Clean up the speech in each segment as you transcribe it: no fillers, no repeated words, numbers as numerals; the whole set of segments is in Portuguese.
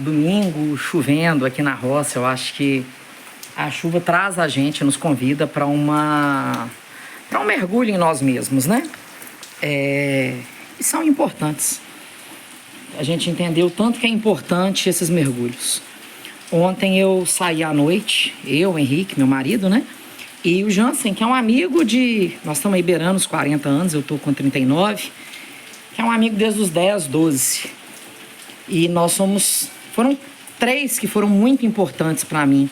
domingo, chovendo aqui na roça. Eu acho que a chuva traz a gente, nos convida para um mergulho em nós mesmos, né? E são importantes. A gente entendeu o tanto que é importante esses mergulhos. Ontem eu saí à noite, eu, Henrique, meu marido, né? E o Jansen, que é um amigo de... Nós estamos aí beirando os 40 anos, eu estou com 39, que é um amigo desde os 10, 12. E nós foram 3 que foram muito importantes para mim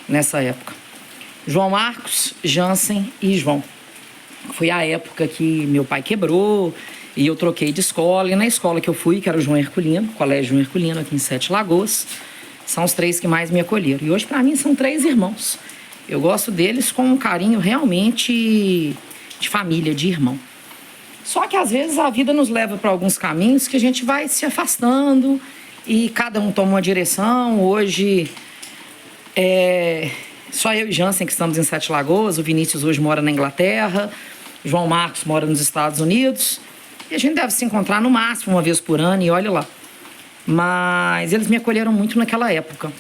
nessa época. João Marcos, Jansen e João. Foi a época que meu pai quebrou e eu troquei de escola. E na escola que eu fui, que era o João Herculino, Colégio João Herculino, aqui em Sete Lagoas, são os 3 que mais me acolheram. E hoje, para mim, são 3 irmãos. Eu gosto deles com um carinho realmente de família, de irmão. Só que, às vezes, a vida nos leva para alguns caminhos que a gente vai se afastando e cada um toma uma direção. Hoje, só eu e Jansen que estamos em Sete Lagoas. O Vinícius hoje mora na Inglaterra. João Marcos mora nos Estados Unidos. E a gente deve se encontrar no máximo uma vez por ano e olha lá. Mas eles me acolheram muito naquela época.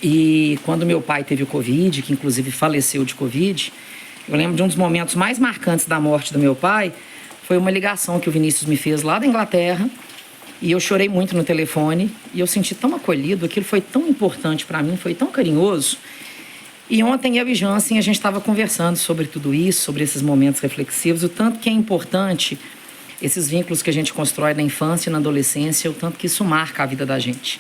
E quando meu pai teve o Covid, que inclusive faleceu de Covid, eu lembro de um dos momentos mais marcantes da morte do meu pai, foi uma ligação que o Vinícius me fez lá da Inglaterra, e eu chorei muito no telefone, e eu senti tão acolhido, aquilo foi tão importante para mim, foi tão carinhoso. E ontem eu e Jansen, a gente estava conversando sobre tudo isso, sobre esses momentos reflexivos, o tanto que é importante esses vínculos que a gente constrói na infância e na adolescência, o tanto que isso marca a vida da gente.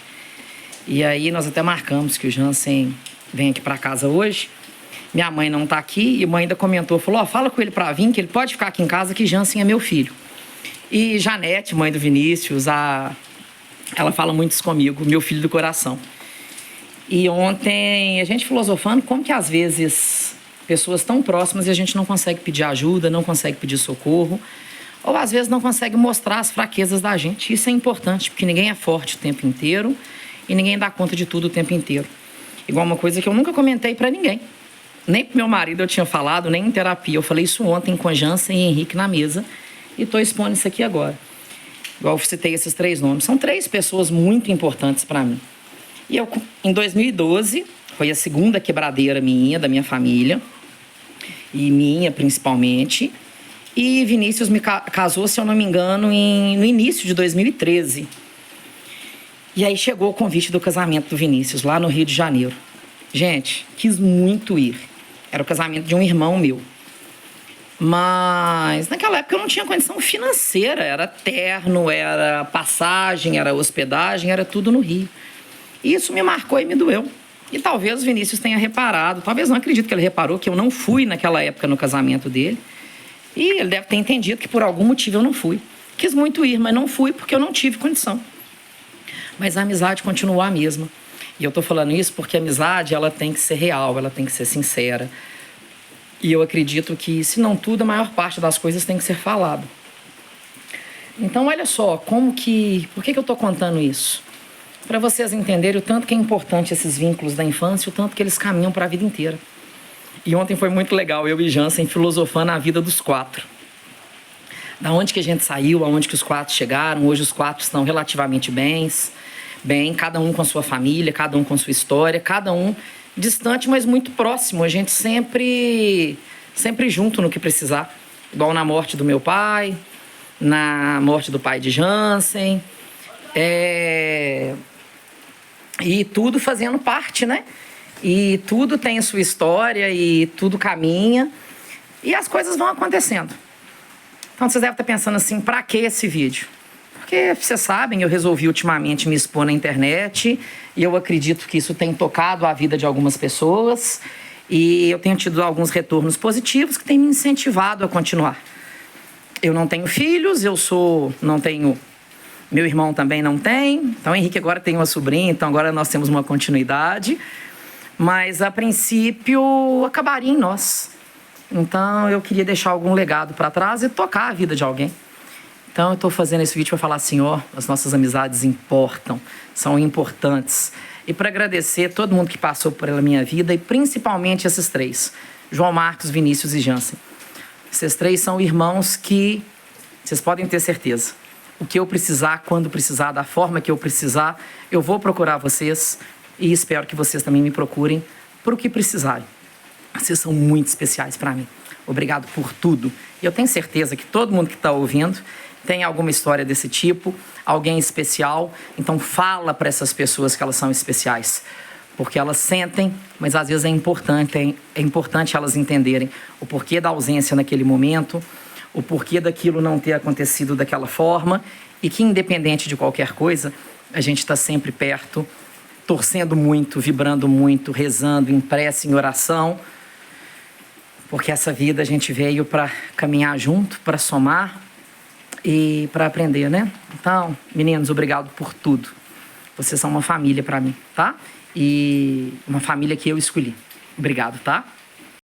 E aí nós até marcamos que o Jansen vem aqui para casa hoje. Minha mãe não está aqui e a mãe ainda comentou, falou, fala com ele para vir, que ele pode ficar aqui em casa, que Jansen é meu filho. E Janete, mãe do Vinícius, ela fala muito isso comigo, meu filho do coração. E ontem a gente filosofando como que às vezes pessoas tão próximas e a gente não consegue pedir ajuda, não consegue pedir socorro, ou às vezes não consegue mostrar as fraquezas da gente. Isso é importante, porque ninguém é forte o tempo inteiro e ninguém dá conta de tudo o tempo inteiro. Igual uma coisa que eu nunca comentei pra ninguém. Nem pro meu marido eu tinha falado, nem em terapia. Eu falei isso ontem com Jansen e Henrique na mesa e tô expondo isso aqui agora. Igual eu citei esses 3 nomes. São 3 pessoas muito importantes pra mim. E eu, em 2012, foi a segunda quebradeira minha, da minha família, e minha principalmente. E Vinícius me casou, se eu não me engano, no início de 2013. E aí chegou o convite do casamento do Vinícius, lá no Rio de Janeiro. Gente, quis muito ir. Era o casamento de um irmão meu. Mas naquela época eu não tinha condição financeira. Era terno, era passagem, era hospedagem, era tudo no Rio. E isso me marcou e me doeu. E talvez o Vinícius tenha reparado, talvez não, acredito que ele reparou que eu não fui naquela época no casamento dele. E ele deve ter entendido que por algum motivo eu não fui. Quis muito ir, mas não fui porque eu não tive condição. Mas a amizade continuou a mesma. E eu tô falando isso porque a amizade, ela tem que ser real, ela tem que ser sincera. E eu acredito que, se não tudo, a maior parte das coisas tem que ser falado. Então, olha só, por que eu tô contando isso? Para vocês entenderem o tanto que é importante esses vínculos da infância, o tanto que eles caminham para a vida inteira. E ontem foi muito legal, eu e Jansen filosofando a vida dos 4. Da onde que a gente saiu, aonde que os 4 chegaram. Hoje os 4 estão relativamente bem, cada um com a sua família, cada um com a sua história, cada um distante, mas muito próximo. A gente sempre junto no que precisar. Igual na morte do meu pai, na morte do pai de Jansen. E tudo fazendo parte, né? E tudo tem a sua história e tudo caminha. E as coisas vão acontecendo. Então vocês devem estar pensando assim, pra que esse vídeo? Porque vocês sabem, eu resolvi ultimamente me expor na internet e eu acredito que isso tem tocado a vida de algumas pessoas e eu tenho tido alguns retornos positivos que têm me incentivado a continuar. Eu não tenho filhos, não tenho... Meu irmão também não tem, então o Henrique agora tem uma sobrinha, então agora nós temos uma continuidade. Mas, a princípio, acabaria em nós. Então, eu queria deixar algum legado para trás e tocar a vida de alguém. Então, eu estou fazendo esse vídeo para falar assim, as nossas amizades importam, são importantes. E para agradecer todo mundo que passou pela minha vida, e principalmente esses 3, João Marcos, Vinícius e Jansen. Esses 3 são irmãos que, vocês podem ter certeza, o que eu precisar, quando precisar, da forma que eu precisar, eu vou procurar vocês e espero que vocês também me procurem por o que precisarem. Vocês são muito especiais para mim. Obrigado por tudo. E eu tenho certeza que todo mundo que está ouvindo tem alguma história desse tipo, alguém especial. Então fala para essas pessoas que elas são especiais, porque elas sentem, mas às vezes é importante elas entenderem o porquê da ausência naquele momento, o porquê daquilo não ter acontecido daquela forma e que, independente de qualquer coisa, a gente está sempre perto, torcendo muito, vibrando muito, rezando em prece, em oração, porque essa vida a gente veio para caminhar junto, para somar e para aprender, né? Então, meninos, obrigado por tudo. Vocês são uma família para mim, tá? E uma família que eu escolhi. Obrigado, tá?